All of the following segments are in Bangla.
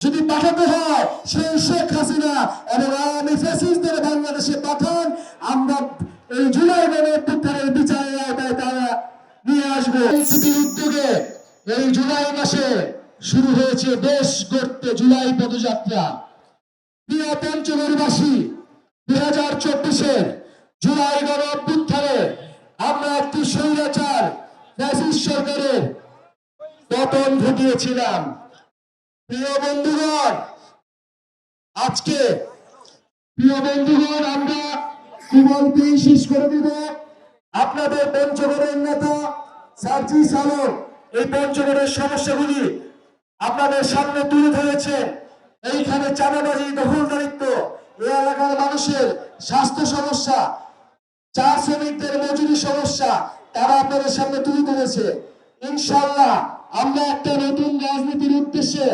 যদি পাঠাতে হয় সেই শেখ হাসিনা এবং আওয়ামী ফ্যাসিস্টদের বাংলাদেশে পাঠান, আমরা এই জুলাই গণঅভ্যুত্থানের বিচারের আওতায় তারা নিয়ে আসবো। এনসিপির উদ্যোগে এই জুলাই মাসে শুরু হয়েছে দেশ গড়তে জুলাই পদযাত্রা। প্রিয় পঞ্চগড়বাসী, 2024-এর জুলাই গণঅভ্যুত্থানে আমরা একটি স্বৈরাচার ফ্যাসিস্ট সরকারের পতন ঘটিয়েছিলাম। প্রিয় বন্ধুগণ, আমরা কুমলকেই শেষ করে দিব। আপনাদের পঞ্চগড়ের নেতা সার্জিস আলম এই পঞ্চগড়ের সমস্যাগুলি আপনাদের সামনে তুলে ধরেছে। এইখানে চাঁদাবাজি, দখলদারিত্ব, এই এলাকার মানুষের স্বাস্থ্য সমস্যা, চা শ্রমিকদের মজুরি সমস্যা তারা আপনাদের সামনে তুলে ধরেছে। ইনশাআল্লাহ আমরা একটা নতুন রাজনীতির উদ্দেশ্যে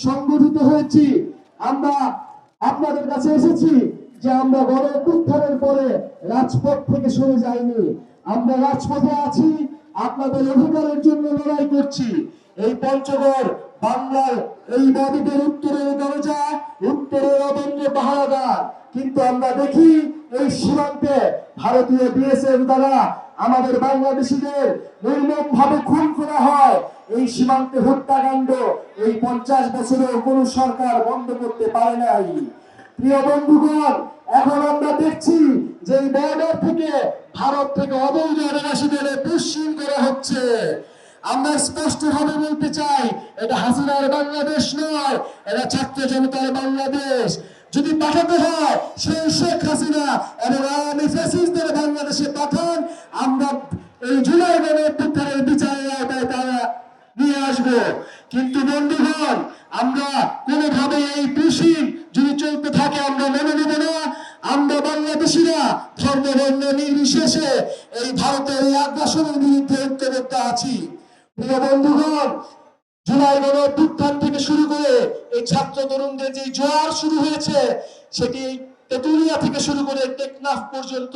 সংগঠিত হয়েছি। আমরা আপনাদের কাছে এসেছি যে আমরা গণঅভ্যুত্থানের পরে রাজপথ থেকে সরে যাইনি, আমরা রাজপথে আছি, আপনাদের অধিকারের জন্য লড়াই করছি। এই পঞ্চগড় বাংলার এই নদীদের উত্তরের দরজা, উত্তরের অবন্য পাহারাদার, কিন্তু আমরা দেখি এই সীমান্তে ভারতীয় বিএসএফ দ্বারা আমাদের বাংলাদেশিদের নির্মম ভাবে খুন করা হয়। এই সীমান্তে হত্যাকাণ্ড এই 50 বছরেও কোন সরকার বন্ধ করতে পারে নাই। প্রিয় বন্ধুগণ, এখন আমরা দেখছি যে এই বর্ডার থেকে ভারত থেকে অবৈধ অভিবাসীদের পুশিং করা হচ্ছে। আমরা স্পষ্ট ভাবে বলতে চাই, এটা হাসিনার বাংলাদেশ নয়, এটা ছাত্র জনতার বাংলাদেশ। যদি পাঠাতে হয় সেই শেখ হাসিনা এবং আওয়ামী ফ্যাসিস্টদের বাংলাদেশে পাঠান, আমরা এই জুলাই গণঅভ্যুত্থানের বিচারের আওতায় তারা নিয়ে আসবো। কিন্তু বন্ধুগণ, আমরা কোনোভাবে এই পুশিং যদি চলতে থাকে আমরা মেনে নেব না। আমরা বাংলাদেশিরা ধর্ম বর্ণ নির্বিশেষে এই ভারতের এই আগ্রাসনের বিরুদ্ধে ঐক্যবদ্ধ আছি। প্রিয় বন্ধুগণ, জুলাই গণঅভ্যুত্থান থেকে শুরু করে এই ছাত্র তরুণদের যে জোয়ার শুরু হয়েছে, সেটি তেতুলিয়া থেকে শুরু করে টেকনাফ পর্যন্ত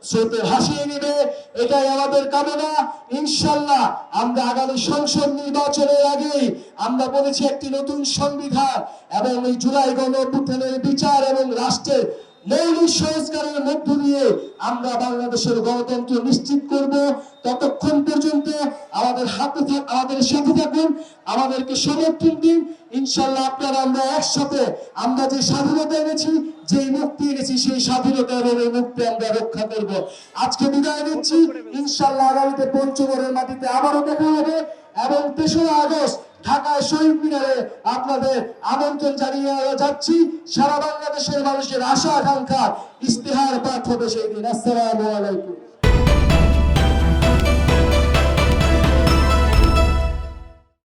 স্রোতে ভাসিয়ে নেবে, এটাই আমাদের কামনা। ইনশাআল্লাহ আমরা আগামী সংসদ নির্বাচনের আগেই আমরা বলেছি একটি নতুন সংবিধান এবং এই জুলাই গণঅভ্যুত্থানের বিচার এবং রাষ্ট্রের মৌলিক সংস্কারের মধ্য দিয়ে আমরা বাংলাদেশের গণতন্ত্র নিশ্চিত করব। ততক্ষণ পর্যন্ত আমাদের সাথে থাকুন, আমাদেরকে সমর্থন দিন। ইনশাআল্লাহ আপনারা আমরা একসাথে আমরা যে স্বাধীনতা এনেছি, যে মুক্তি এনেছি, সেই স্বাধীনতা এবং এই মুক্তি আমরা রক্ষা করব। আজকে বিদায় নিচ্ছি। ইনশাআল্লাহ আগামীতে পঞ্চগড়ের মাটিতে আবারও দেখা হবে এবং 3রা আগস্ট ঢাকায় শহীদ মিনারে আপনাদের আমন্ত্রণ জানিয়ে যাচ্ছি। সারা বাংলাদেশের মানুষের আশা আকাঙ্ক্ষা ইস্তেহার পাঠ হবে সেই দিন। আসসালামু আলাইকুম।